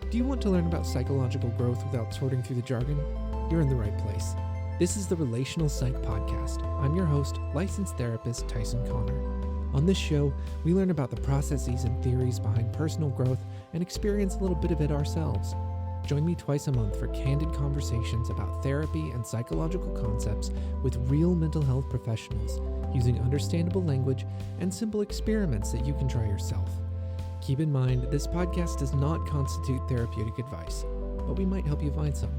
Do you want to learn about psychological growth without sorting through the jargon? You're in the right place. This is the Relational Psych Podcast. I'm your host, licensed therapist Tyson Connor. On this show, we learn about the processes and theories behind personal growth and experience a little bit of it ourselves. Join me twice a month for candid conversations about therapy and psychological concepts with real mental health professionals, using understandable language and simple experiments that you can try yourself. Keep in mind, this podcast does not constitute therapeutic advice, but we might help you find some.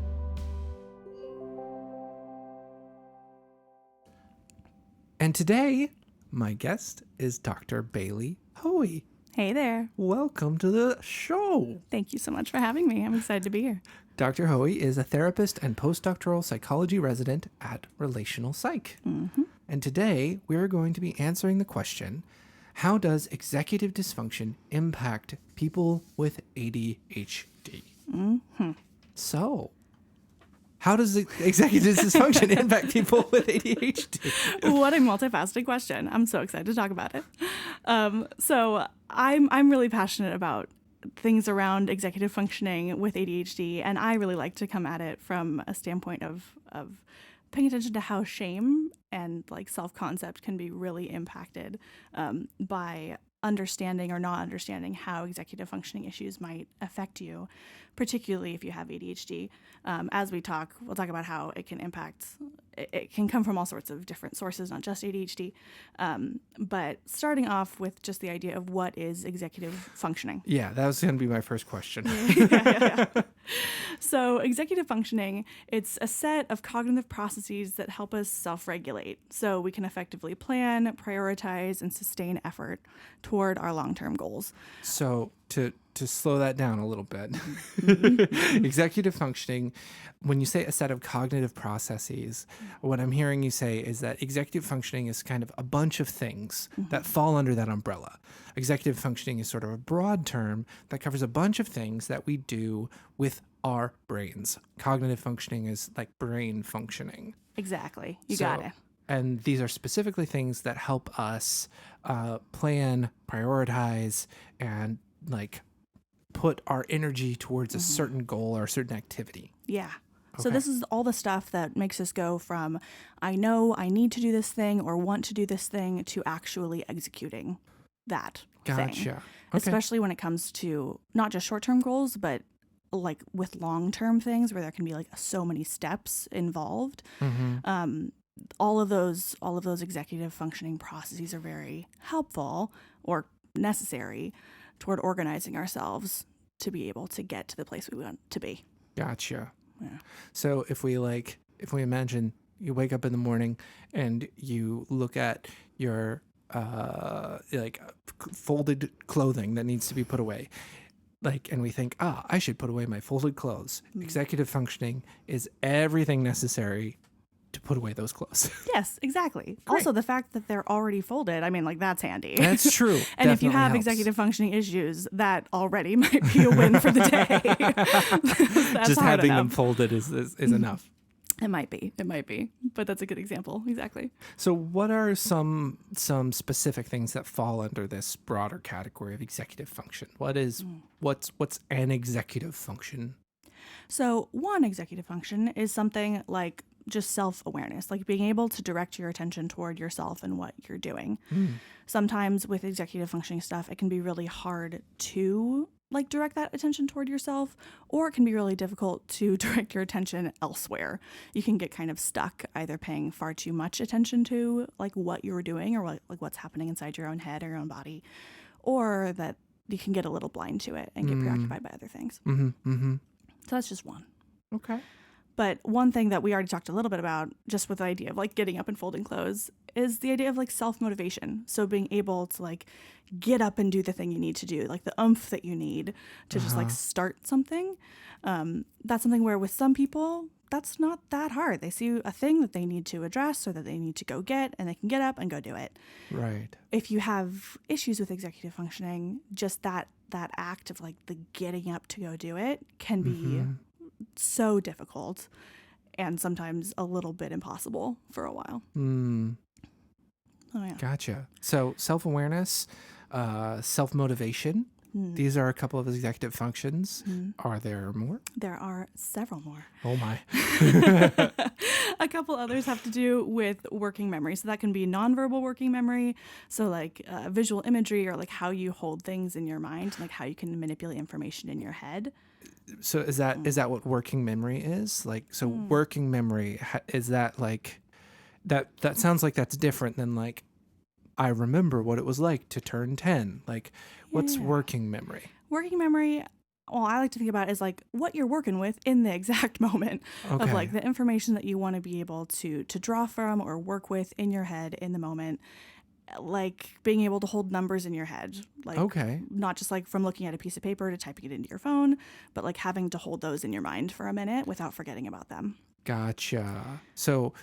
And today, my guest is Dr. Bailey Hoey. Hey there. Welcome to the show. Thank you so much for having me. I'm excited to be here. Dr. Hoey is a therapist and postdoctoral psychology resident at Relational Psych. Mm-hmm. And today, we are going to be answering the question, how does executive dysfunction impact people with ADHD? Mm-hmm. So, how does executive dysfunction impact people with ADHD? What a multifaceted question. I'm so excited to talk about it. So I'm really passionate about things around executive functioning with ADHD, and I really like to come at it from a standpoint of paying attention to how shame and like self-concept can be really impacted by understanding or not understanding how executive functioning issues might affect you, particularly if you have ADHD. As we'll talk about how it can impact, it can come from all sorts of different sources, not just ADHD. But starting off with just the idea of what is executive functioning. Yeah, that was going to be my first question. Yeah. So executive functioning, it's a set of cognitive processes that help us self-regulate so we can effectively plan, prioritize, and sustain effort toward our long-term goals. So to slow that down a little bit, executive functioning, when you say a set of cognitive processes, what I'm hearing you say is that executive functioning is kind of a bunch of things that fall under that umbrella. Executive functioning is sort of a broad term that covers a bunch of things that we do with our brains. Cognitive functioning is like brain functioning. Exactly. You got it. And these are specifically things that help us plan, prioritize, and like put our energy towards a certain goal or a certain activity. Yeah. Okay. So this is all the stuff that makes us go from, I know I need to do this thing or want to do this thing, to actually executing that thing. Gotcha. Okay. Especially when it comes to not just short-term goals, but like with long-term things where there can be like so many steps involved. All of those executive functioning processes are very helpful or necessary toward organizing ourselves to be able to get to the place we want to be. Gotcha. Yeah. So if we imagine you wake up in the morning and you look at your folded clothing that needs to be put away, and we think, I should put away my folded clothes. Executive functioning is everything necessary to put away those clothes. Yes, exactly. Great. Also, the fact that they're already folded, I mean, like, that's handy. That's true. And if you have helps. executive functioning issues, that already might be a win for the day. That's just hard having enough. them folded is enough. It might be, but that's a good example. Exactly. So what are some specific things that fall under this broader category of executive function? What's an executive function? So one executive function is something like just self-awareness, like being able to direct your attention toward yourself and what you're doing. Sometimes with executive functioning stuff, it can be really hard to like direct that attention toward yourself, or it can be really difficult to direct your attention elsewhere. You can get kind of stuck either paying far too much attention to like what you're doing or like what's happening inside your own head or your own body, or that you can get a little blind to it and get preoccupied by other things. So that's just one. Okay. But one thing that we already talked a little bit about, just with the idea of like getting up and folding clothes, is the idea of like self-motivation. So being able to like get up and do the thing you need to do, like the oomph that you need to just like start something. That's something where with some people, that's not that hard. They see a thing that they need to address or that they need to go get, and they can get up and go do it. Right. If you have issues with executive functioning, just that act of like the getting up to go do it can be so difficult and sometimes a little bit impossible for a while. Oh, yeah. Gotcha. So self-awareness, self-motivation, These are a couple of executive functions. Are there more? There are several more. Oh my. A couple others have to do with working memory. So that can be nonverbal working memory. So like visual imagery, or like how you hold things in your mind, like how you can manipulate information in your head. So is that what working memory is? Like, so working memory, is that like, that sounds like that's different than like, I remember what it was like to turn 10. Like, what's working memory? Working memory, well, I like to think about it as like what you're working with in the exact moment of like the information that you want to be able to draw from or work with in your head in the moment. Like being able to hold numbers in your head, like not just like from looking at a piece of paper to typing it into your phone, but like having to hold those in your mind for a minute without forgetting about them. Gotcha. So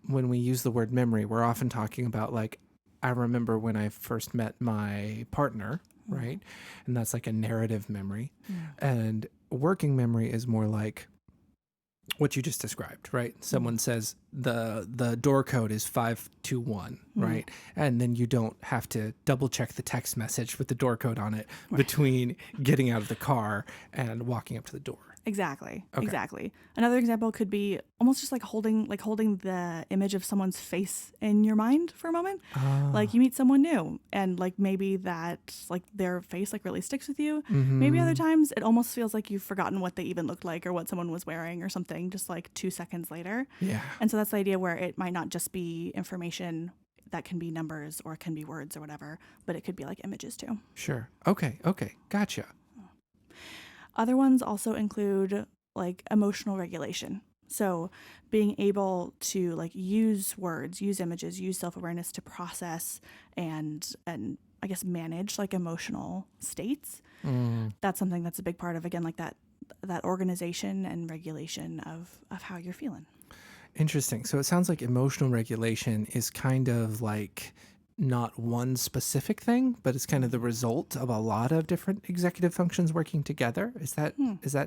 when we use the word memory, we're often talking about like, I remember when I first met my partner, right? And that's like a narrative memory. And working memory is more like what you just described, right? Someone says the door code is 521, right? And then you don't have to double check the text message with the door code on it between getting out of the car and walking up to the door. Exactly. Another example could be almost just like holding the image of someone's face in your mind for a moment. Like you meet someone new and like maybe that like their face like really sticks with you. Maybe other times it almost feels like you've forgotten what they even looked like or what someone was wearing or something just like 2 seconds later. Yeah. And so that's the idea where it might not just be information that can be numbers or it can be words or whatever, but it could be like images too. Sure. Okay. Gotcha. Other ones also include like emotional regulation. So being able to like use words, use images, use self-awareness to process and I guess manage like emotional states. That's something that's a big part of, again, like that organization and regulation of how you're feeling. Interesting. So it sounds like emotional regulation is kind of like not one specific thing, but it's kind of the result of a lot of different executive functions working together. Is that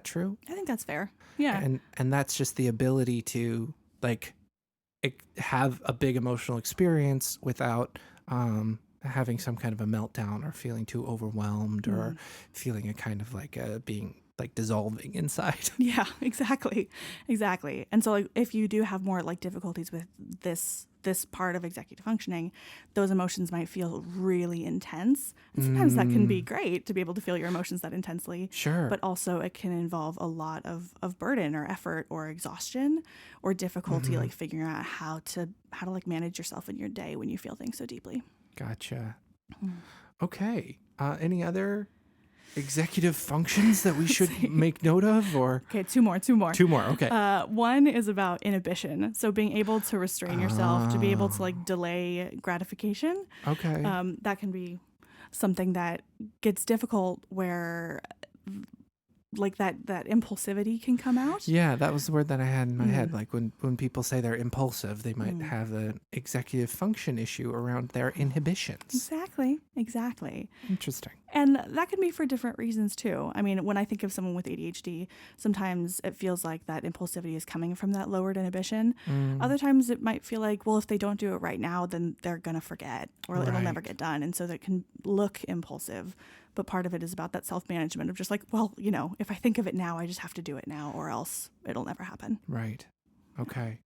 true? I think that's fair. Yeah. And that's just the ability to like have a big emotional experience without having some kind of a meltdown or feeling too overwhelmed or feeling a kind of like being like dissolving inside. Yeah, exactly. And so like if you do have more like difficulties with this part of executive functioning, those emotions might feel really intense. And sometimes that can be great to be able to feel your emotions that intensely. Sure. But also it can involve a lot of burden or effort or exhaustion or difficulty like figuring out how to like manage yourself in your day when you feel things so deeply. Gotcha. Okay. Any other executive functions that we should make note of? Or okay, two more. Okay. One is about inhibition, so being able to restrain yourself, to be able to like delay gratification. Okay. That can be something that gets difficult where like that impulsivity can come out. Yeah, that was the word that I had in my head. Like when people say they're impulsive, they might have an executive function issue around their inhibitions. Exactly. Interesting. And that can be for different reasons too. I mean, when I think of someone with ADHD, sometimes it feels like that impulsivity is coming from that lowered inhibition. Other times it might feel like, well, if they don't do it right now, then they're going to forget or it'll never get done. And so that can look impulsive. But part of it is about that self-management of just like, well, you know, if I think of it now, I just have to do it now or else it'll never happen. Right. Okay.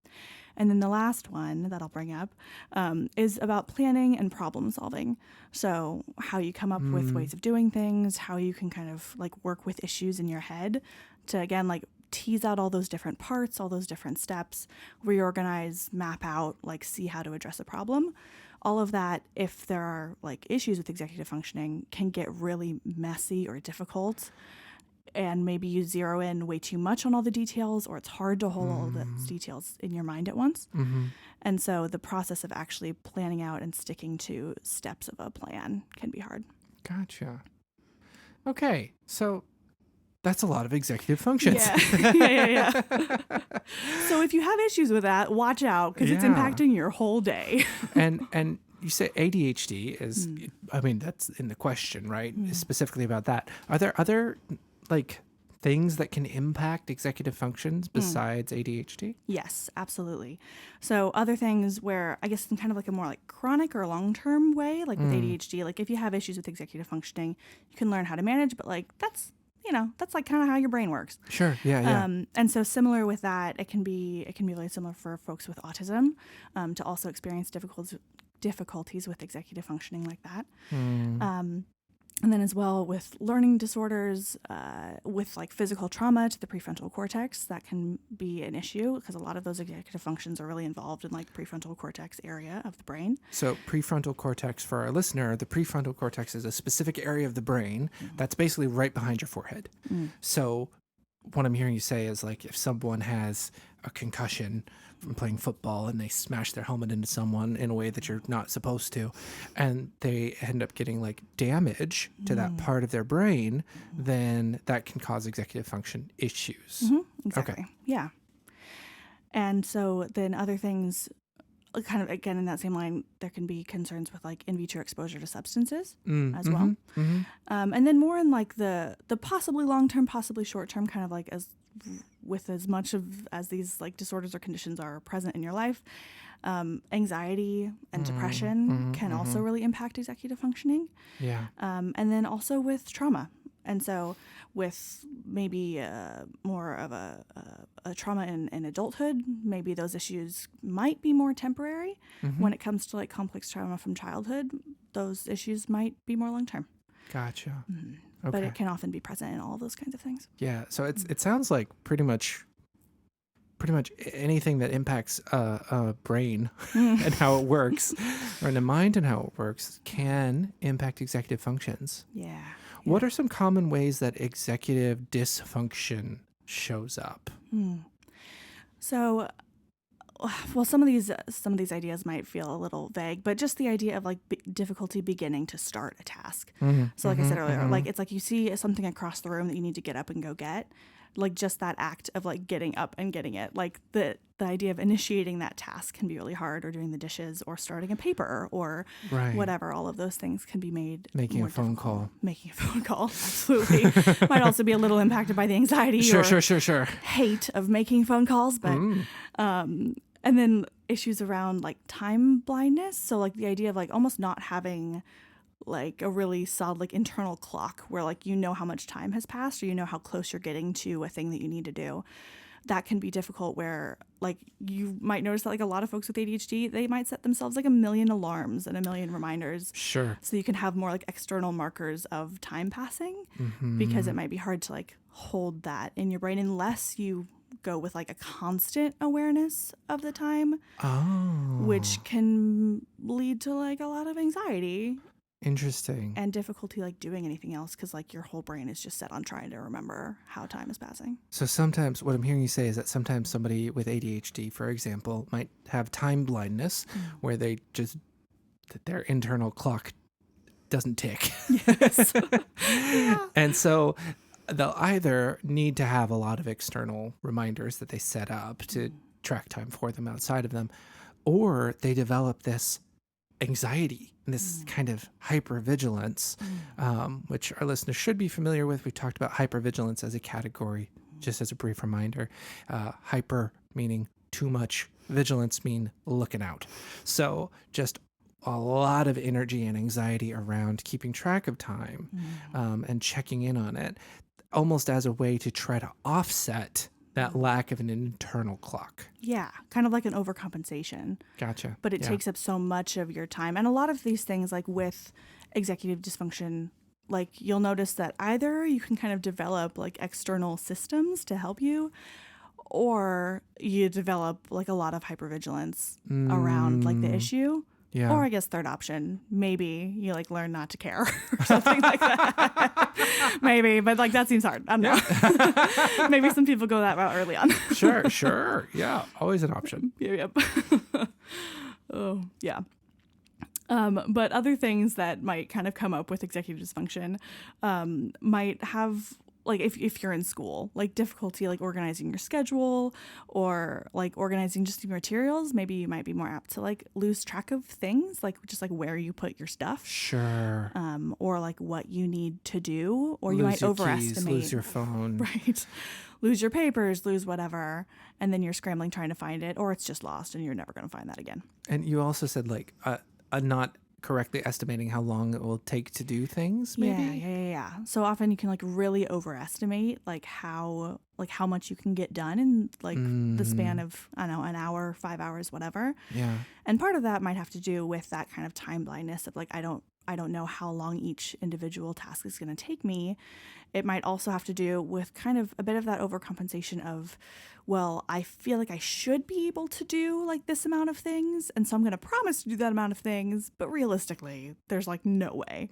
And then the last one that I'll bring up is about planning and problem solving. So how you come up with ways of doing things, how you can kind of like work with issues in your head to, again, like tease out all those different parts, all those different steps, reorganize, map out, like see how to address a problem. All of that, if there are like issues with executive functioning, can get really messy or difficult. And maybe you zero in way too much on all the details, or it's hard to hold all those details in your mind at once. And so the process of actually planning out and sticking to steps of a plan can be hard. Gotcha. Okay, so that's a lot of executive functions. Yeah. So if you have issues with that, watch out because it's impacting your whole day. And you say ADHD is, I mean, that's in the question, right? Specifically about that. Are there other like things that can impact executive functions besides ADHD? Yes, absolutely. So other things where I guess in kind of like a more like chronic or long-term way, like with ADHD, like if you have issues with executive functioning, you can learn how to manage, but like that's like kind of how your brain works. Sure. Yeah. And so similar with that, it can be really similar for folks with autism to also experience difficulties with executive functioning like that. And then as well with learning disorders, with like physical trauma to the prefrontal cortex, that can be an issue because a lot of those executive functions are really involved in like prefrontal cortex area of the brain. So prefrontal cortex, for our listener, the prefrontal cortex is a specific area of the brain that's basically right behind your forehead. So what I'm hearing you say is like if someone has a concussion from playing football and they smash their helmet into someone in a way that you're not supposed to, and they end up getting like damage to that part of their brain, then that can cause executive function issues. Exactly. Okay. Yeah. And so then other things, kind of again in that same line, there can be concerns with like in vitro exposure to substances as well. And then more in like the possibly long-term, possibly short-term, kind of like with as much of as these like disorders or conditions are present in your life, anxiety and depression can also really impact executive functioning. Yeah. And then also with trauma. And so with maybe more of a trauma in adulthood, maybe those issues might be more temporary. When it comes to like complex trauma from childhood, those issues might be more long-term. Gotcha. But Okay. it can often be present in all of those kinds of things. Yeah. So it sounds like pretty much anything that impacts a brain and how it works, or the mind and how it works, can impact executive functions. Yeah. What are some common ways that executive dysfunction shows up? So, well, some of these ideas might feel a little vague, but just the idea of like difficulty beginning to start a task. So like I said earlier, like it's like you see something across the room that you need to get up and go get, like just that act of like getting up and getting it, like the idea of initiating that task can be really hard, or doing the dishes or starting a paper or whatever. All of those things can be made Making more a phone difficult. call. Making a phone call, absolutely. Might also be a little impacted by the anxiety Sure. hate of making phone calls, but and then issues around like time blindness. So like the idea of like almost not having like a really solid like internal clock where like you know how much time has passed, or you know how close you're getting to a thing that you need to do. That can be difficult, where like you might notice that like a lot of folks with ADHD, they might set themselves like a million alarms and a million reminders. Sure. So you can have more like external markers of time passing, because it might be hard to like hold that in your brain unless you go with like a constant awareness of the time, which can lead to like a lot of anxiety. Interesting. And difficulty like doing anything else, because like your whole brain is just set on trying to remember how time is passing. So sometimes what I'm hearing you say is that sometimes somebody with ADHD, for example, might have time blindness, where they just, their internal clock doesn't tick. Yes. And so they'll either need to have a lot of external reminders that they set up to track time for them outside of them, or they develop this anxiety and this kind of hypervigilance, which our listeners should be familiar with. We talked about hypervigilance as a category, just as a brief reminder. Hyper meaning too much, vigilance mean looking out. So just a lot of energy and anxiety around keeping track of time and checking in on it, almost as a way to try to offset that lack of an internal clock. Yeah, kind of like an overcompensation. Gotcha. But it takes up so much of your time. And a lot of these things, like with executive dysfunction, like you'll notice that either you can kind of develop like external systems to help you, or you develop like a lot of hypervigilance around like the issue. Yeah. Or I guess third option, maybe you like learn not to care or something like that. Maybe, but like that seems hard. I don't know. Maybe some people go that route early on. Sure. Yeah, always an option. Yep. Oh, yeah. But other things that might kind of come up with executive dysfunction might have like if you're in school, like difficulty like organizing your schedule or like organizing just your materials, maybe you might be more apt to like lose track of things, like just like where you put your stuff. Sure. Or like what you need to do, or you Lose might your overestimate. keys, lose your phone. Right. Lose your papers, lose whatever, and then you're scrambling trying to find it, or it's just lost and you're never going to find that again. And you also said like not correctly estimating how long it will take to do things, maybe? Yeah. So often you can like really overestimate like how much you can get done in like the span of, I don't know, an hour, 5 hours, whatever. Yeah. And part of that might have to do with that kind of time blindness of like, I don't know how long each individual task is going to take me. It might also have to do with kind of a bit of that overcompensation of, well, I feel like I should be able to do like this amount of things, and so I'm going to promise to do that amount of things, but realistically, there's like no way.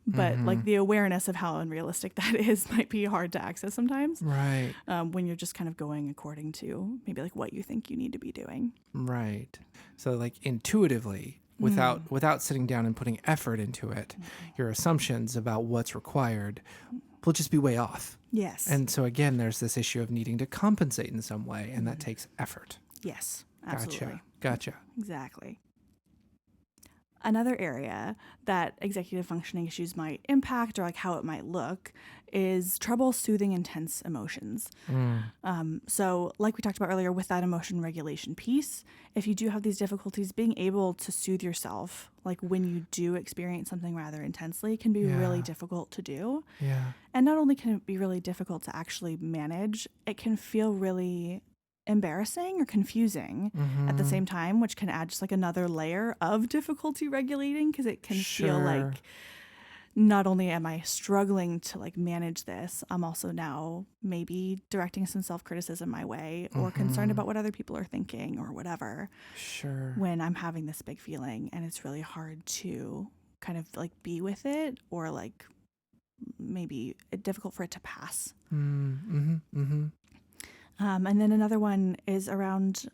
But like the awareness of how unrealistic that is might be hard to access sometimes. Right. When you're just kind of going according to maybe like what you think you need to be doing. Right. So like intuitively, without sitting down and putting effort into it, your assumptions about what's required will just be way off. Yes. And so again, there's this issue of needing to compensate in some way, and that takes effort. Yes, absolutely. Gotcha. Exactly. Another area that executive functioning issues might impact, or like how it might look, is trouble soothing intense emotions. So like we talked about earlier with that emotion regulation piece, if you do have these difficulties, being able to soothe yourself, like when you do experience something rather intensely, can be really difficult to do. Yeah. And not only can it be really difficult to actually manage, it can feel really embarrassing or confusing at the same time, which can add just like another layer of difficulty regulating, because it can feel like not only am I struggling to like manage this, I'm also now maybe directing some self-criticism my way, or concerned about what other people are thinking or whatever. Sure. When I'm having this big feeling, and it's really hard to kind of like be with it, or like maybe difficult for it to pass. And then another one is around,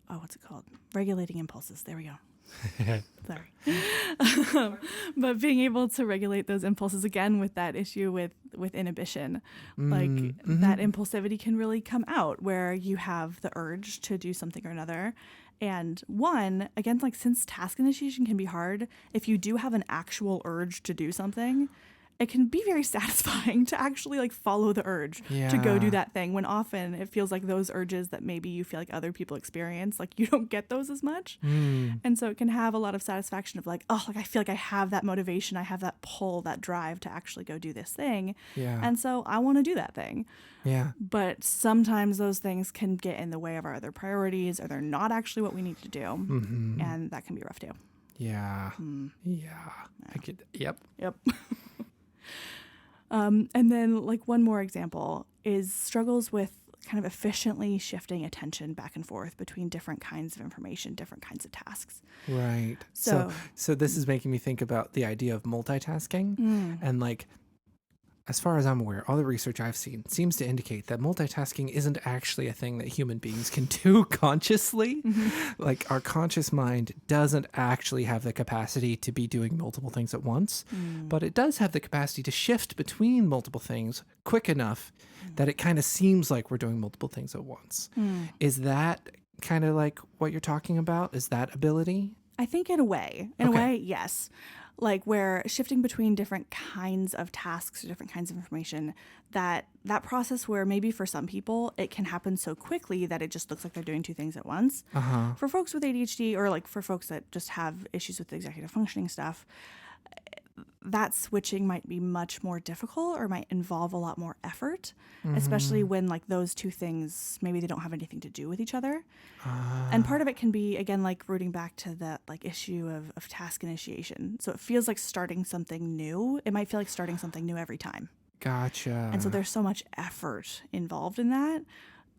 what's it called? Regulating impulses. There we go. Sorry. But being able to regulate those impulses, again, with that issue with inhibition, like that impulsivity can really come out where you have the urge to do something or another. And one, again, like since task initiation can be hard, if you do have an actual urge to do something, it can be very satisfying to actually like follow the urge to go do that thing, when often it feels like those urges that maybe you feel like other people experience, like you don't get those as much. And so it can have a lot of satisfaction of like, oh, like I feel like I have that motivation, I have that pull, that drive to actually go do this thing. And so I want to do that thing. But sometimes those things can get in the way of our other priorities, or they're not actually what we need to do. And that can be rough too. I could, Yep. And then like one more example is struggles with kind of efficiently shifting attention back and forth between different kinds of information, different kinds of tasks. Right. So this is making me think about the idea of multitasking, and like, as far as I'm aware, all the research I've seen seems to indicate that multitasking isn't actually a thing that human beings can do consciously. Like our conscious mind doesn't actually have the capacity to be doing multiple things at once, but it does have the capacity to shift between multiple things quick enough that it kind of seems like we're doing multiple things at once. Is that kind of like what you're talking about? Is that ability? I think in a way, yes. Like where shifting between different kinds of tasks or different kinds of information, that process where maybe for some people it can happen so quickly that it just looks like they're doing two things at once. For folks with ADHD, or like for folks that just have issues with executive functioning stuff, that switching might be much more difficult, or might involve a lot more effort, especially when like those two things, maybe they don't have anything to do with each other. And part of it can be, again, like rooting back to that like issue of task initiation. So it feels like starting something new. It might feel like starting something new every time. Gotcha. And so there's so much effort involved in that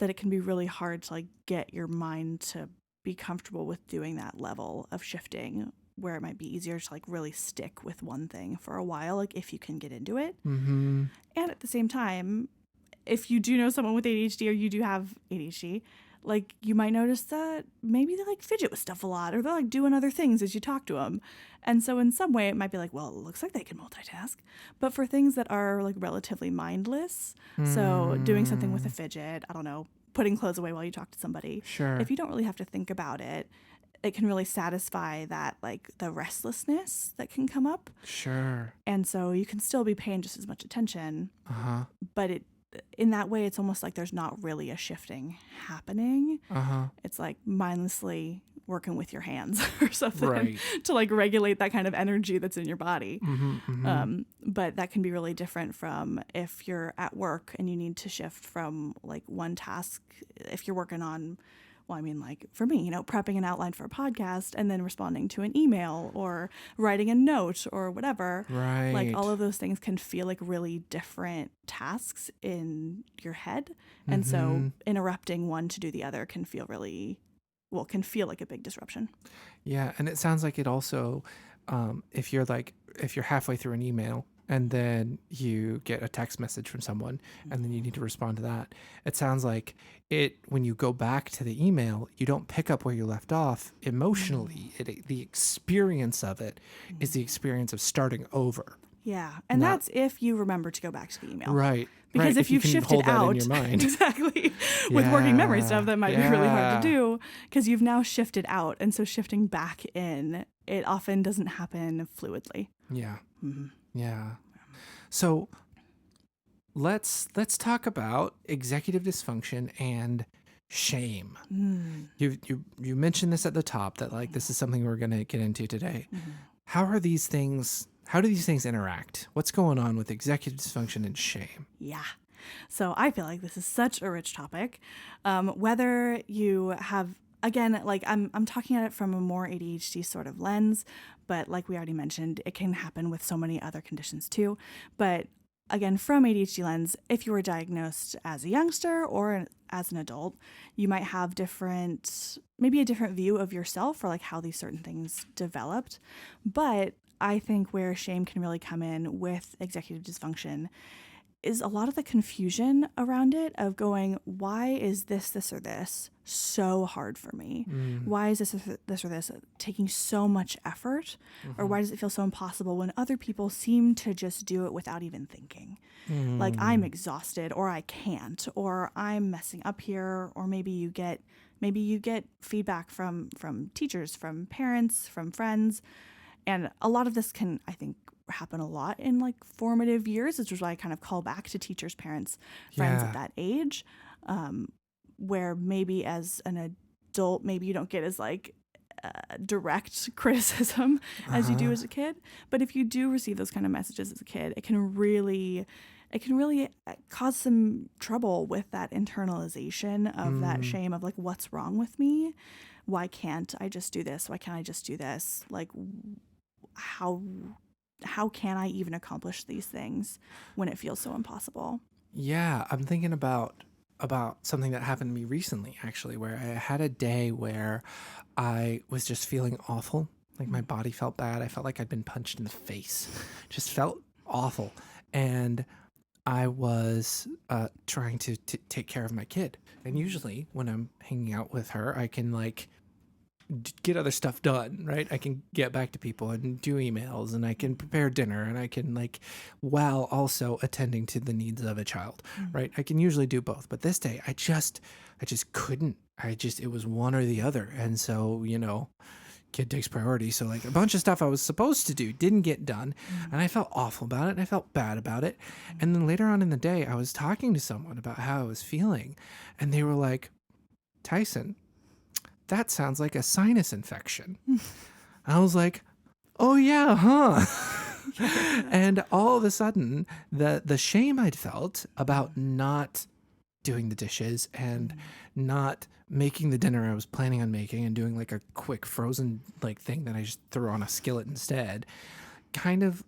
it can be really hard to like get your mind to be comfortable with doing that level of shifting, where it might be easier to like really stick with one thing for a while, like if you can get into it. And at the same time, if you do know someone with ADHD, or you do have ADHD, Like you might notice that maybe they like fidget with stuff a lot, or they're like doing other things as you talk to them. And so in some way it might be like, well, it looks like they can multitask. But for things that are like relatively mindless, so doing something with a fidget, I don't know, putting clothes away while you talk to somebody. Sure. If you don't really have to think about it, it can really satisfy that, like the restlessness that can come up. Sure. And so you can still be paying just as much attention, Uh-huh. but in that way, it's almost like there's not really a shifting happening. Uh-huh. It's like mindlessly working with your hands or something Right. to like regulate that kind of energy that's in your body. Mm-hmm. But that can be really different from if you're at work and you need to shift from like one task. If you're working on, well, I mean, like for me, prepping an outline for a podcast and then responding to an email or writing a note or whatever. Right. Like all of those things can feel like really different tasks in your head. And so interrupting one to do the other can feel like a big disruption. Yeah, and it sounds like it also, if you're halfway through an email and then you get a text message from someone and then you need to respond to that, it sounds like when you go back to the email, you don't pick up where you left off emotionally. The experience of it is the experience of starting over. Yeah, and that's if you remember to go back to the email. Right. Because if you you've can shifted hold that out, in your mind. exactly, with working memory stuff, that might be really hard to Yeah. do because you've now shifted out. And so shifting back in, it often doesn't happen fluidly. Yeah. Yeah. So let's talk about executive dysfunction and shame. You mentioned this at the top that like this is something we're going to get into today. How do these things interact? What's going on with executive dysfunction and shame? Yeah. So I feel like this is such a rich topic. Whether you have, again, like I'm talking at it from a more ADHD sort of lens, but like we already mentioned, it can happen with so many other conditions too. But again, from ADHD lens, if you were diagnosed as a youngster or as an adult, you might have maybe a different view of yourself or like how these certain things developed. But I think where shame can really come in with executive dysfunction is a lot of the confusion around it of going, why is this, or this so hard for me? Why is this, or this taking so much effort? Or why does it feel so impossible when other people seem to just do it without even thinking? Like I'm exhausted, or I can't, or I'm messing up here, or maybe you get feedback from teachers, from parents, from friends. And a lot of this can, I think, happen a lot in like formative years, which is why I kind of call back to teachers, parents, friends at that age, where maybe as an adult, maybe you don't get as like direct criticism as you do as a kid. But if you do receive those kind of messages as a kid, it can really cause some trouble with that internalization of that shame of like, what's wrong with me? Why can't I just do this? Why can't I just do this? Like, how can I even accomplish these things when it feels so impossible? Yeah, I'm thinking about something that happened to me recently, actually, where I had a day where I was just feeling awful. Like my body felt bad. I felt like I'd been punched in the face. Just felt awful. And I was trying to take care of my kid. And usually when I'm hanging out with her, I can like get other stuff done, right? I can get back to people and do emails, and I can prepare dinner, and I can like, while also attending to the needs of a child, right? I can usually do both, but this day I just couldn't. It was one or the other. And so, kid takes priority. So like a bunch of stuff I was supposed to do didn't get done, and I felt awful about it, and I felt bad about it. And then later on in the day, I was talking to someone about how I was feeling, and they were like, Tyson, that sounds like a sinus infection. I was like, oh yeah, huh? And all of a sudden, the shame I'd felt about not doing the dishes and not making the dinner I was planning on making and doing like a quick frozen like thing that I just threw on a skillet instead, kind of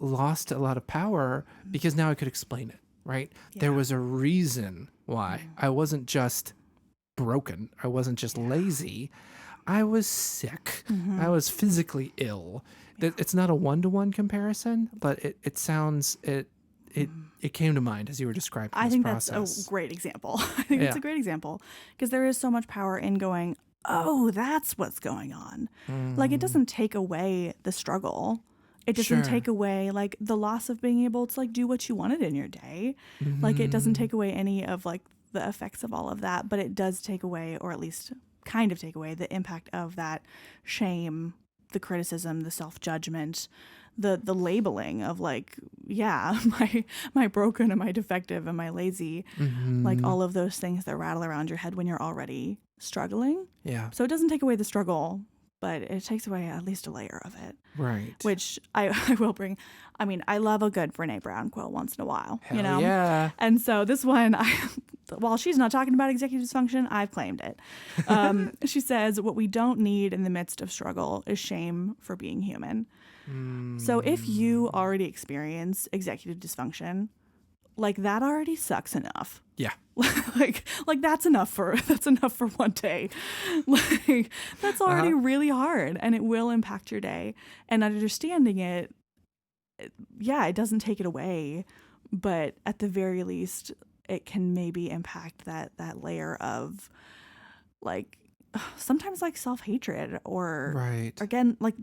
lost a lot of power because now I could explain it, right? Yeah. There was a reason why. I wasn't just broken. I wasn't just lazy. I was sick. I was physically ill. It's not a one-to-one comparison, but it it came to mind as you were describing this I think process. that's a great example. I think it's a great example because there is so much power in going, oh, that's what's going on. Like, it doesn't take away the struggle. It doesn't take away like the loss of being able to like do what you wanted in your day. Like, it doesn't take away any of like the effects of all of that, but it does take away, or at least kind of take away, the impact of that shame, the criticism, the self-judgment, the labeling of like, yeah, my broken, am I defective, am I lazy, like all of those things that rattle around your head when you're already struggling. Yeah. So it doesn't take away the struggle, but it takes away at least a layer of it. Right. Which I will bring. I mean, I love a good Brene Brown quote once in a while. Hell you know? yeah. And so this one, while she's not talking about executive dysfunction, I've claimed it. She says, what we don't need in the midst of struggle is shame for being human. So if you already experience executive dysfunction, like that already sucks enough. Yeah. like that's enough for one day. Like that's already really hard, and it will impact your day. And understanding it, yeah, it doesn't take it away, but at the very least, it can maybe impact that layer of like sometimes like self-hatred or again like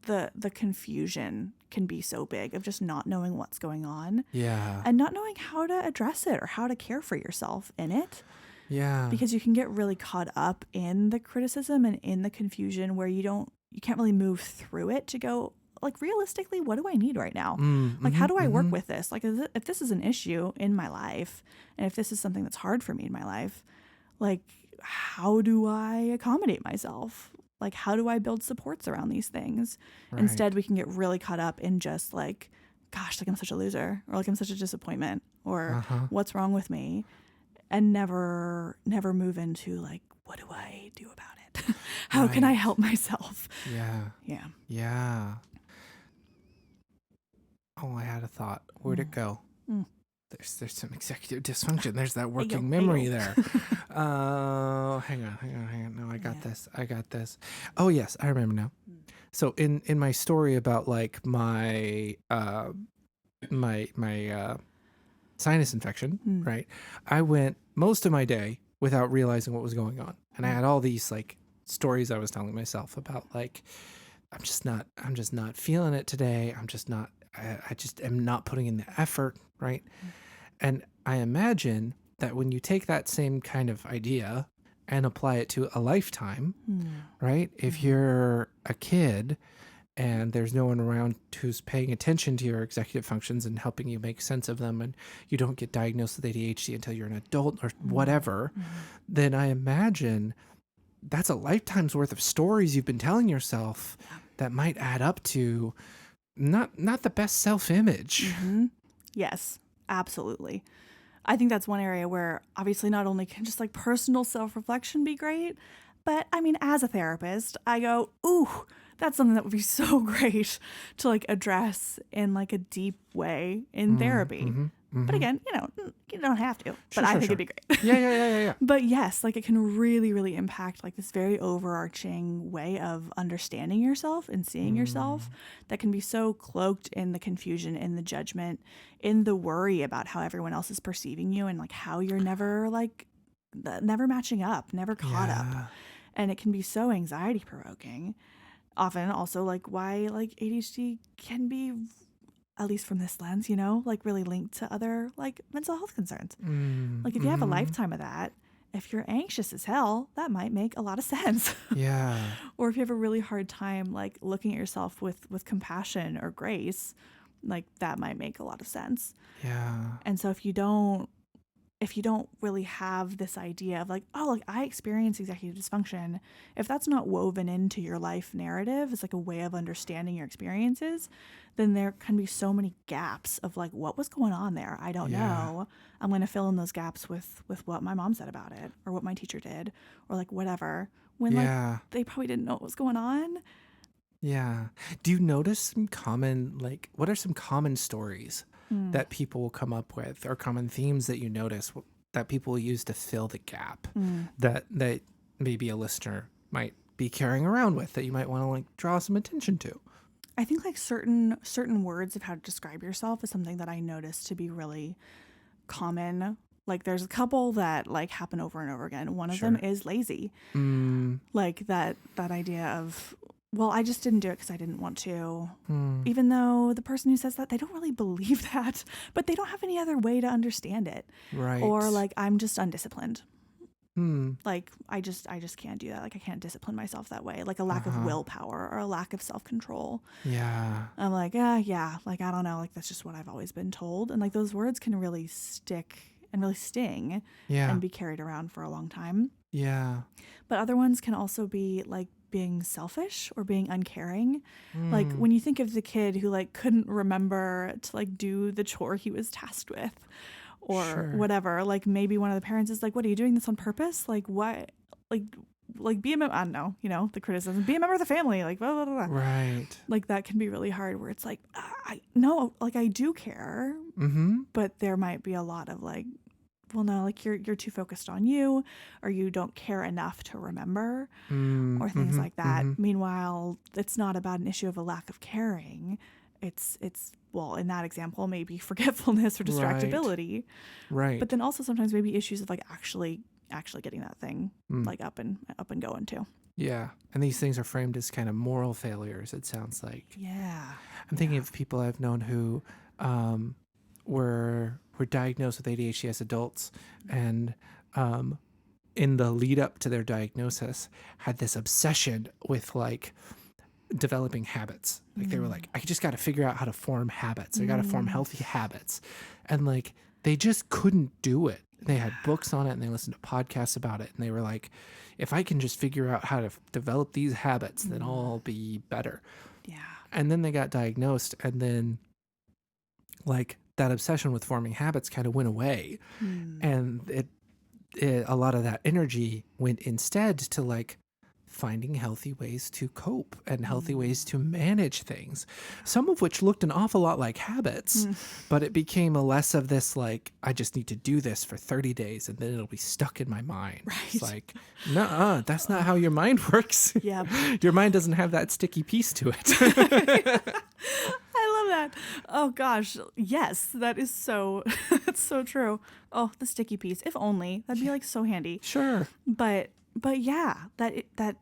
the confusion can be so big of just not knowing what's going on. Yeah. And not knowing how to address it or how to care for yourself in it. Yeah. Because you can get really caught up in the criticism and in the confusion where you can't really move through it to go, like, realistically, what do I need right now? Like, how do I work with this? Like, if this is an issue in my life, and if this is something that's hard for me in my life, like, how do I accommodate myself? Like, how do I build supports around these things? Right. Instead, we can get really caught up in just like, gosh, like I'm such a loser, or like I'm such a disappointment, or what's wrong with me, and never move into like, what do I do about it? How can I help myself? Yeah. Oh, I had a thought. Where'd it go? There's some executive dysfunction. There's that working memory there. Hang on. No, I got this. Oh yes, I remember now. So in my story about like my sinus infection, right? I went most of my day without realizing what was going on, and I had all these like stories I was telling myself about like, I'm just not feeling it today. I just am not putting in the effort, right? And I imagine that when you take that same kind of idea and apply it to a lifetime, right? If you're a kid and there's no one around who's paying attention to your executive functions and helping you make sense of them, and you don't get diagnosed with ADHD until you're an adult or whatever, then I imagine that's a lifetime's worth of stories you've been telling yourself that might add up to not the best self-image. Yes, absolutely. I think that's one area where obviously not only can just like personal self-reflection be great, but I mean, as a therapist, I go, ooh, that's something that would be so great to like address in like a deep way in therapy. But again, you don't have to, but I think it'd be great. Yeah. But yes, like it can really, really impact like this very overarching way of understanding yourself and seeing yourself that can be so cloaked in the confusion, in the judgment, in the worry about how everyone else is perceiving you and like how you're never matching up, never caught up. And it can be so anxiety provoking. Often also like why like ADHD can be, at least from this lens, like really linked to other like mental health concerns. Like if you have a lifetime of that, if you're anxious as hell, that might make a lot of sense. Yeah. Or if you have a really hard time like looking at yourself with compassion or grace, like that might make a lot of sense. Yeah. And so if you don't really have this idea of like, oh, like I experience executive dysfunction, if that's not woven into your life narrative, it's like a way of understanding your experiences, then there can be so many gaps of like, what was going on there? I don't know. I'm going to fill in those gaps with what my mom said about it or what my teacher did or like whatever, when like they probably didn't know what was going on. Yeah. Do you notice some common, like, what are some common stories that people will come up with, or common themes that you notice that people will use to fill the gap that maybe a listener might be carrying around with that you might want to like draw some attention to? I think like certain words of how to describe yourself is something that I noticed to be really common. Like there's a couple that like happen over and over again. One of them is lazy. Like that idea of, well, I just didn't do it because I didn't want to. Even though the person who says that, they don't really believe that, but they don't have any other way to understand it. Right. Or like, I'm just undisciplined. Like I just can't do that. Like I can't discipline myself that way. Like a lack of willpower or a lack of self-control. Yeah. I'm like, yeah, like I don't know, like that's just what I've always been told. And like those words can really stick and really sting and be carried around for a long time. Yeah. But other ones can also be like being selfish or being uncaring. Like when you think of the kid who like couldn't remember to like do the chore he was tasked with, or whatever, like maybe one of the parents is like, what, are you doing this on purpose? Like what, like be a member, I don't know, you know, the criticism, be a member of the family, like blah, blah, blah, blah. Right. Like that can be really hard where it's like, I know, like I do care, but there might be a lot of like, well, no, like you're too focused on you, or you don't care enough to remember, or things like that. Meanwhile, it's not about an issue of a lack of caring. It's well, in that example, maybe forgetfulness or distractibility. Right. But then also sometimes maybe issues of like actually getting that thing like up and going too. Yeah. And these things are framed as kind of moral failures, it sounds like. Yeah. I'm thinking of people I've known who were diagnosed with ADHD as adults, and in the lead up to their diagnosis had this obsession with like developing habits. Like they were like, I just got to figure out how to form habits. I got to form healthy habits. And like, they just couldn't do it. They had books on it and they listened to podcasts about it. And they were like, if I can just figure out how to develop these habits, then I'll be better. Yeah. And then they got diagnosed, and then like that obsession with forming habits kind of went away. And it a lot of that energy went instead to like finding healthy ways to cope and healthy ways to manage things, some of which looked an awful lot like habits, but it became a less of this like, I just need to do this for 30 days and then it'll be stuck in my mind. Right. It's like, nuh-uh, that's not how your mind works. Yeah. Your mind doesn't have that sticky piece to it. I love that. Oh gosh, yes, that is so that's so true. Oh, the sticky piece. If only. That'd be like so handy. Sure. But yeah, that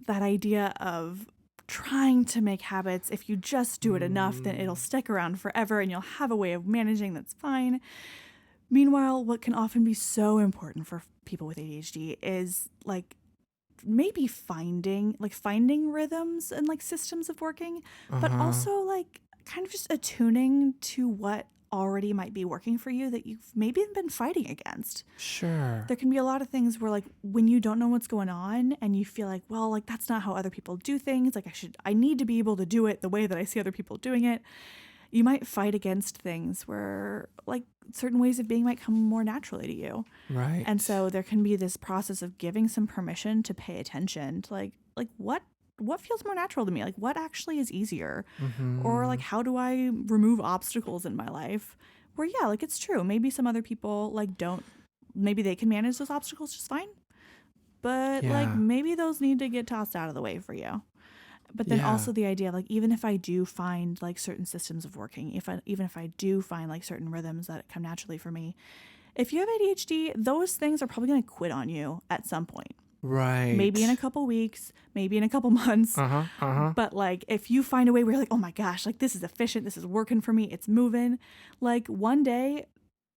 idea of trying to make habits, if you just do it enough, then it'll stick around forever and you'll have a way of managing that's fine. Meanwhile, what can often be so important for people with ADHD is like maybe finding rhythms and like systems of working, but also like kind of just attuning to what already might be working for you that you've maybe been fighting against. Sure. There can be a lot of things where like when you don't know what's going on and you feel like, well, like that's not how other people do things. Like I need to be able to do it the way that I see other people doing it. You might fight against things where like certain ways of being might come more naturally to you. Right. And so there can be this process of giving some permission to pay attention to like what feels more natural to me? Like what actually is easier? Or like how do I remove obstacles in my life? Where yeah, like it's true. Maybe some other people like maybe they can manage those obstacles just fine. But like maybe those need to get tossed out of the way for you. But then also the idea of like, even if I do find like certain systems of working, even if I do find like certain rhythms that come naturally for me, if you have ADHD, those things are probably going to quit on you at some point. Right. Maybe in a couple weeks, maybe in a couple months. But like, if you find a way where you're like, oh my gosh, like this is efficient, this is working for me, it's moving, like one day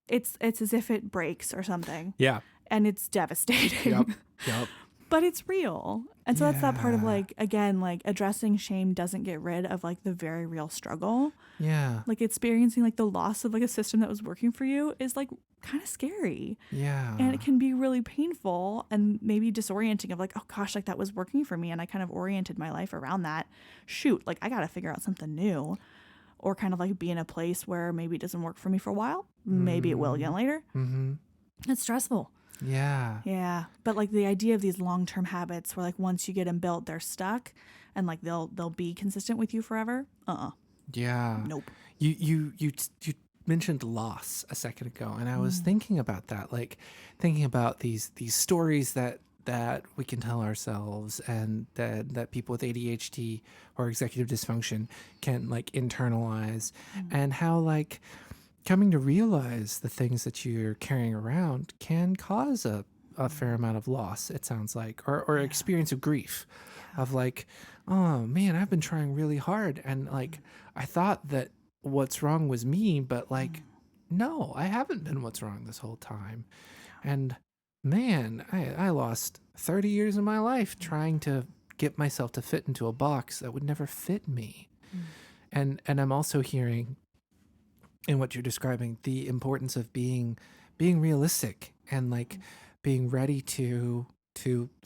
it's as if it breaks or something. Yeah. And it's devastating. Yep. But it's real. And so that's that part of like, again, like addressing shame doesn't get rid of like the very real struggle. Yeah. Like experiencing like the loss of like a system that was working for you is like kind of scary. Yeah. And it can be really painful and maybe disorienting of like, oh gosh, like that was working for me. And I kind of oriented my life around that. Shoot, like I got to figure out something new, or kind of like be in a place where maybe it doesn't work for me for a while. Maybe it will again later. It's stressful. Yeah. Yeah. But like the idea of these long-term habits where like once you get them built, they're stuck and like they'll be consistent with you forever. Yeah. Nope. You mentioned loss a second ago, and I was thinking about that, like thinking about these stories that that we can tell ourselves, and that people with ADHD or executive dysfunction can like internalize, and how like coming to realize the things that you're carrying around can cause a fair amount of loss, it sounds like, or experience of grief, of like, oh man, I've been trying really hard, and like I thought that what's wrong was me, but like no, I haven't been what's wrong this whole time. And man, I lost 30 years of my life trying to get myself to fit into a box that would never fit me. And I'm also hearing in what you're describing the importance of being realistic, and like being ready to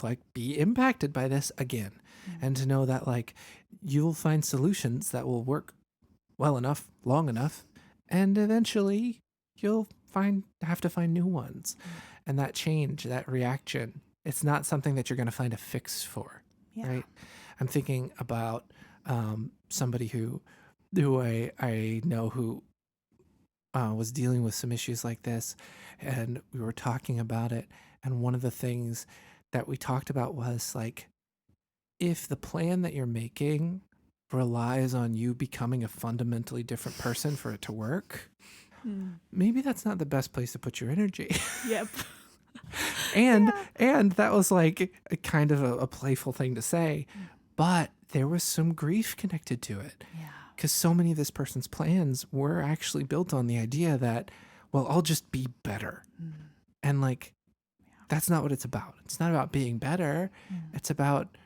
like be impacted by this again, and to know that like you'll find solutions that will work well enough, long enough, and eventually you'll have to find new ones. And that change, that reaction, it's not something that you're going to find a fix for, right? I'm thinking about somebody who I know who was dealing with some issues like this, and we were talking about it. And one of the things that we talked about was like, if the plan that you're making relies on you becoming a fundamentally different person for it to work, maybe that's not the best place to put your energy. Yep. And that was like a kind of a playful thing to say, but there was some grief connected to it. Yeah. Because so many of this person's plans were actually built on the idea that, well, I'll just be better. And like, that's not what it's about. It's not about being better. It's about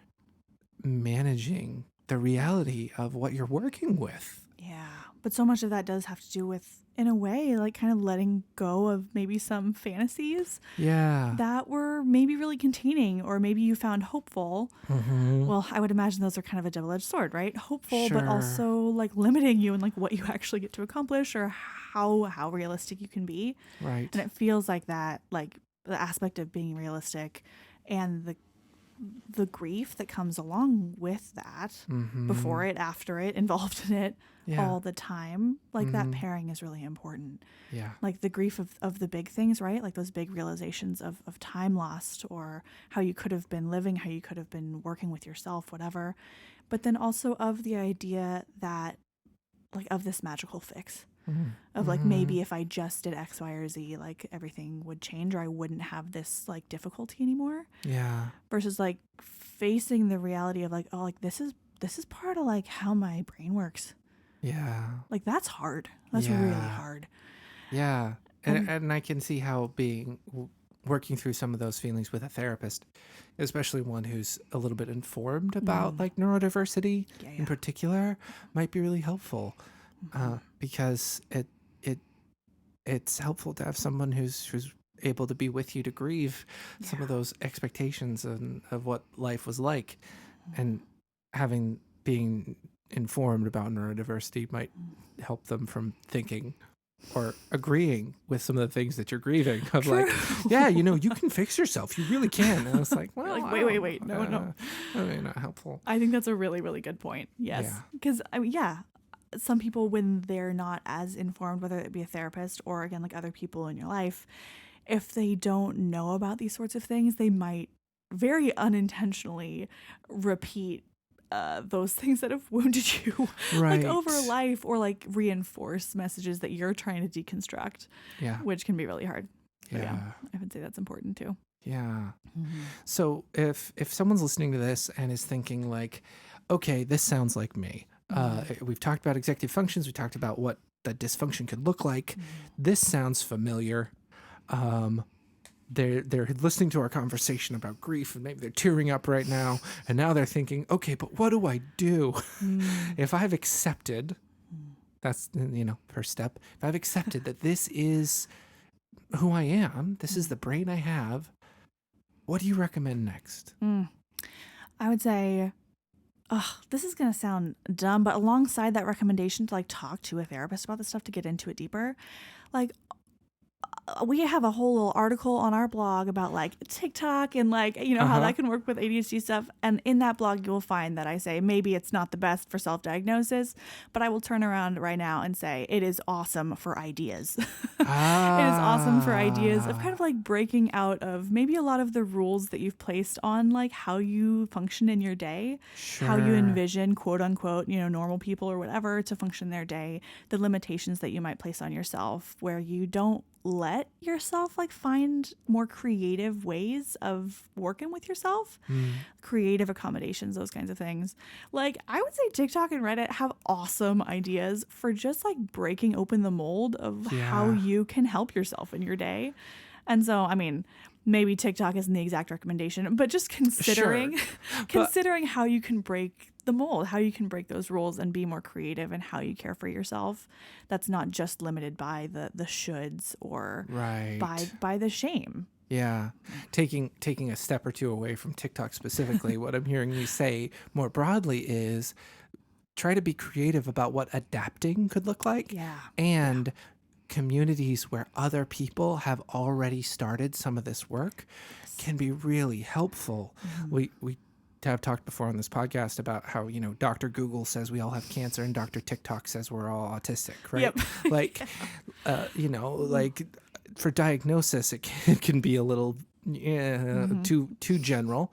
managing the reality of what you're working with. Yeah. But so much of that does have to do with, in a way, like kind of letting go of maybe some fantasies that were maybe really containing, or maybe you found hopeful. Well, I would imagine those are kind of a double-edged sword, right? Hopeful, but also like limiting you in like what you actually get to accomplish, or how realistic you can be. Right. And it feels like that, like the aspect of being realistic and the grief that comes along with that, before it, after it, involved in it, all the time, like that pairing is really important. Like the grief of the big things, right? Like those big realizations of time lost, or how you could have been living, how you could have been working with yourself, whatever. But then also of the idea that like of this magical fix of like, maybe if I just did X, Y, or Z, like everything would change, or I wouldn't have this like difficulty anymore. Versus like facing the reality of like, oh, like this is part of like how my brain works. Like that's hard. That's really hard. And I can see how working through some of those feelings with a therapist, especially one who's a little bit informed about like neurodiversity in particular, might be really helpful. Because it's helpful to have someone who's able to be with you to grieve some of those expectations of what life was like, and being informed about neurodiversity might help them from thinking or agreeing with some of the things that you're grieving of. True. Like, yeah, you can fix yourself. You really can. And it's like, well, like, wait. No. That may not helpful. I think that's a really, really good point. Yes. Because some people, when they're not as informed, whether it be a therapist or again, like other people in your life, if they don't know about these sorts of things, they might very unintentionally repeat those things that have wounded you like over life, or like reinforce messages that you're trying to deconstruct, which can be really hard. I would say that's important too. So if someone's listening to this and is thinking like, okay, this sounds like me. We've talked about executive functions. We talked about what that dysfunction could look like. This sounds familiar. They're listening to our conversation about grief, and maybe they're tearing up right now. And now they're thinking, okay, but what do I do? If I've accepted, that's, first step. If I've accepted that this is who I am, this is the brain I have, what do you recommend next? I would say, this is going to sound dumb, but alongside that recommendation to like talk to a therapist about this stuff, to get into it deeper, like we have a whole little article on our blog about like TikTok and like, how that can work with ADHD stuff. And in that blog, you'll find that I say maybe it's not the best for self-diagnosis, but I will turn around right now and say it is awesome for ideas. It is awesome for ideas of kind of like breaking out of maybe a lot of the rules that you've placed on like how you function in your day, how you envision quote unquote, normal people or whatever to function their day, the limitations that you might place on yourself where you don't let yourself like find more creative ways of working with yourself, creative accommodations, those kinds of things. Like I would say TikTok and Reddit have awesome ideas for just like breaking open the mold of how you can help yourself in your day. And so, I mean, maybe TikTok isn't the exact recommendation, but just considering how you can break the mold, how you can break those rules and be more creative in how you care for yourself. That's not just limited by the shoulds or by the shame. Yeah. Taking a step or two away from TikTok specifically, what I'm hearing you say more broadly is try to be creative about what adapting could look like. Yeah. And communities where other people have already started some of this work can be really helpful. We have talked before on this podcast about how, Dr. Google says we all have cancer and Dr. TikTok says we're all autistic, right? Yep. Like, like for diagnosis, it can be a little too general.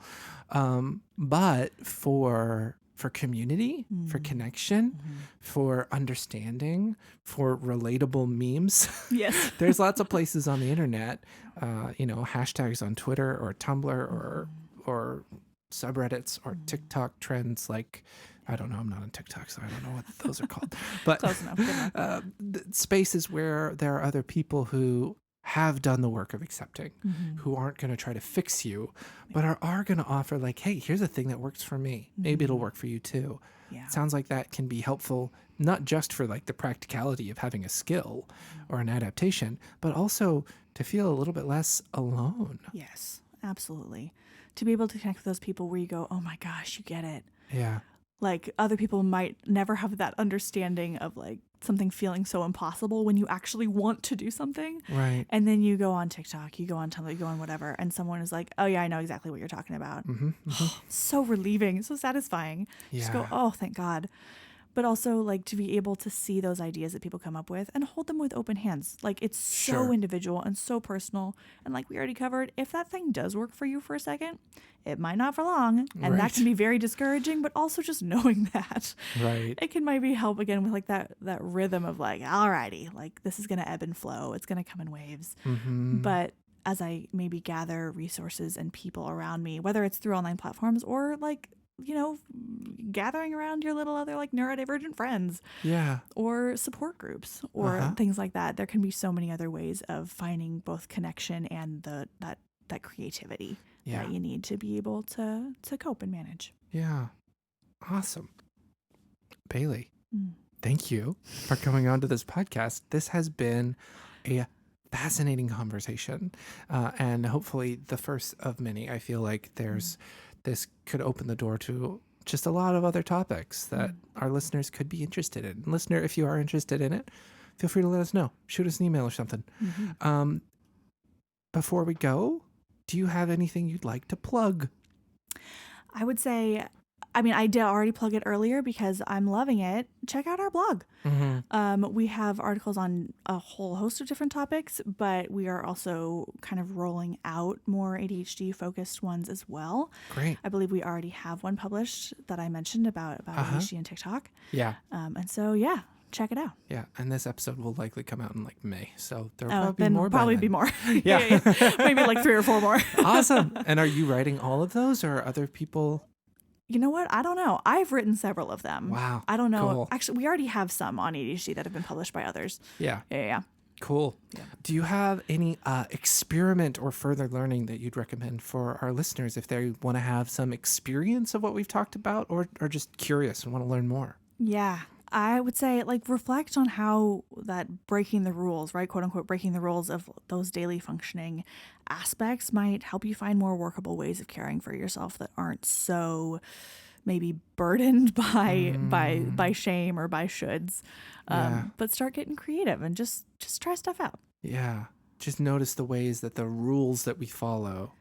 But for community, for connection, for understanding, for relatable memes. Yes. There's lots of places on the internet, hashtags on Twitter or Tumblr or subreddits or TikTok trends like, I don't know, I'm not on TikTok, so I don't know what those are called. But Close enough. Good enough. Spaces where there are other people who have done the work of accepting, who aren't going to try to fix you, but are going to offer like, hey, here's a thing that works for me. Maybe it'll work for you too. Yeah. It sounds like that can be helpful, not just for like the practicality of having a skill or an adaptation, but also to feel a little bit less alone. Yes, absolutely. To be able to connect with those people where you go, oh my gosh, you get it. Yeah. Like other people might never have that understanding of like something feeling so impossible when you actually want to do something. Right. And then you go on TikTok, you go on Tumblr, you go on whatever, and someone is like, oh yeah, I know exactly what you're talking about. So relieving, so satisfying. Just go, oh, thank God. But also like to be able to see those ideas that people come up with and hold them with open hands. Like it's so individual and so personal. And like we already covered, if that thing does work for you for a second, it might not for long. And that can be very discouraging, but also just knowing that it can maybe help again with like that rhythm of like, alrighty, like this is going to ebb and flow. It's going to come in waves. But as I maybe gather resources and people around me, whether it's through online platforms or like, gathering around your little other like neurodivergent friends or support groups or things like that. There can be so many other ways of finding both connection and that creativity that you need to be able to cope and manage. Yeah. Awesome. Bailey, thank you for coming on to this podcast. This has been a fascinating conversation and hopefully the first of many. I feel like this could open the door to just a lot of other topics that our listeners could be interested in. Listener, if you are interested in it, feel free to let us know. Shoot us an email or something. Before we go, do you have anything you'd like to plug? I would say, I did already plug it earlier because I'm loving it. Check out our blog. We have articles on a whole host of different topics, but we are also kind of rolling out more ADHD focused ones as well. Great. I believe we already have one published that I mentioned about ADHD and TikTok. Yeah. And so, check it out. Yeah. And this episode will likely come out in like May. So there'll probably be more. Probably be more. Yeah. Maybe like 3 or 4 more. Awesome. And are you writing all of those or are other people? You know what? I don't know. I've written several of them. Wow. I don't know. Cool. Actually, we already have some on ADHD that have been published by others. Yeah. Yeah. Cool. Yeah. Do you have any experiment or further learning that you'd recommend for our listeners if they want to have some experience of what we've talked about or just curious and want to learn more? Yeah. I would say like reflect on how that breaking the rules, right? Quote unquote, breaking the rules of those daily functioning aspects might help you find more workable ways of caring for yourself that aren't so maybe burdened by shame or by shoulds. But start getting creative and just try stuff out. Yeah. just notice the ways that the rules that we follow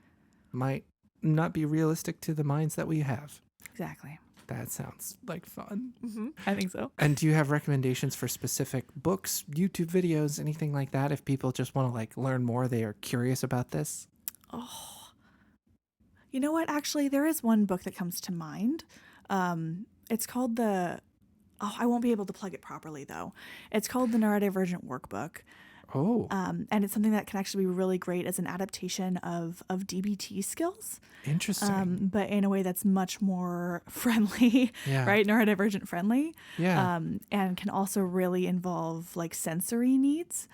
might not be realistic to the minds that we have. Exactly. That sounds like fun. Mm-hmm. I think so. And do you have recommendations for specific books, YouTube videos, anything like that? If people just want to like learn more, they are curious about this. Oh, you know what? Actually, there is one book that comes to mind. It's called I won't be able to plug it properly though. It's called the Neurodivergent Workbook. Oh. And it's something that can actually be really great as an adaptation of DBT skills. Interesting. But in a way that's much more friendly, Yeah. right? Neurodivergent friendly. Yeah. And can also really involve like sensory needs.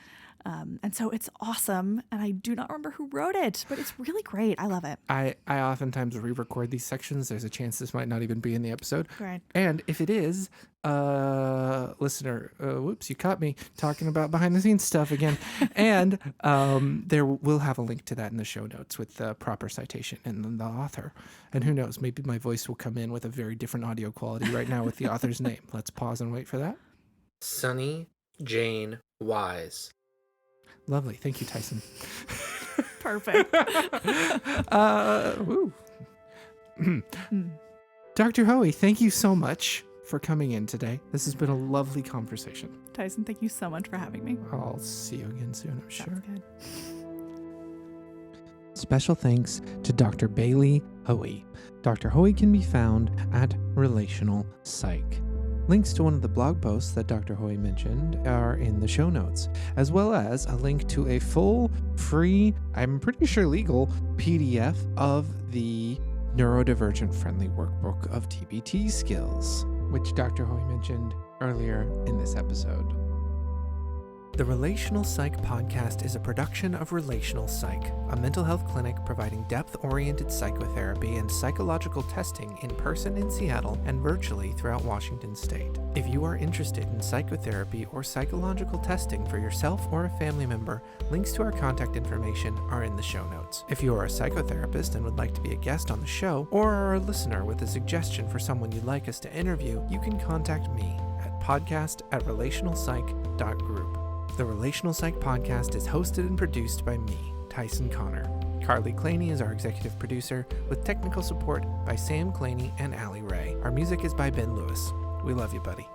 And so it's awesome. And I do not remember who wrote it, but it's really great. I love it. I oftentimes re-record these sections. There's a chance this might not even be in the episode. Right. And if it is, listener, whoops, you caught me talking about behind the scenes stuff again. And we'll have a link to that in the show notes with the proper citation and the author. And who knows, maybe my voice will come in with a very different audio quality right now with the author's name. Let's pause and wait for that. Sunny Jane Wise. Lovely. Thank you, Tyson. Perfect. Dr. Hoey, thank you so much for coming in today. This has been a lovely conversation. Tyson, thank you so much for having me. I'll see you again soon, I'm sure. Sounds good. Special thanks to Dr. Bailey Hoey. Dr. Hoey can be found at Relational Psych. Links to one of the blog posts that Dr. Hoey mentioned are in the show notes, as well as a link to a full, free, I'm pretty sure legal, PDF of the Neurodivergent Friendly Workbook of TBT Skills, which Dr. Hoey mentioned earlier in this episode. The Relational Psych podcast is a production of Relational Psych, a mental health clinic providing depth-oriented psychotherapy and psychological testing in person in Seattle and virtually throughout Washington state. If you are interested in psychotherapy or psychological testing for yourself or a family member, links to our contact information are in the show notes. If you are a psychotherapist and would like to be a guest on the show, or are a listener with a suggestion for someone you'd like us to interview, you can contact me at podcast@relationalpsych.group. The Relational Psych podcast is hosted and produced by me, Tyson Connor. Carly Claney is our executive producer, with technical support by Sam Claney and Allie Ray. Our music is by Ben Lewis. We love you, buddy.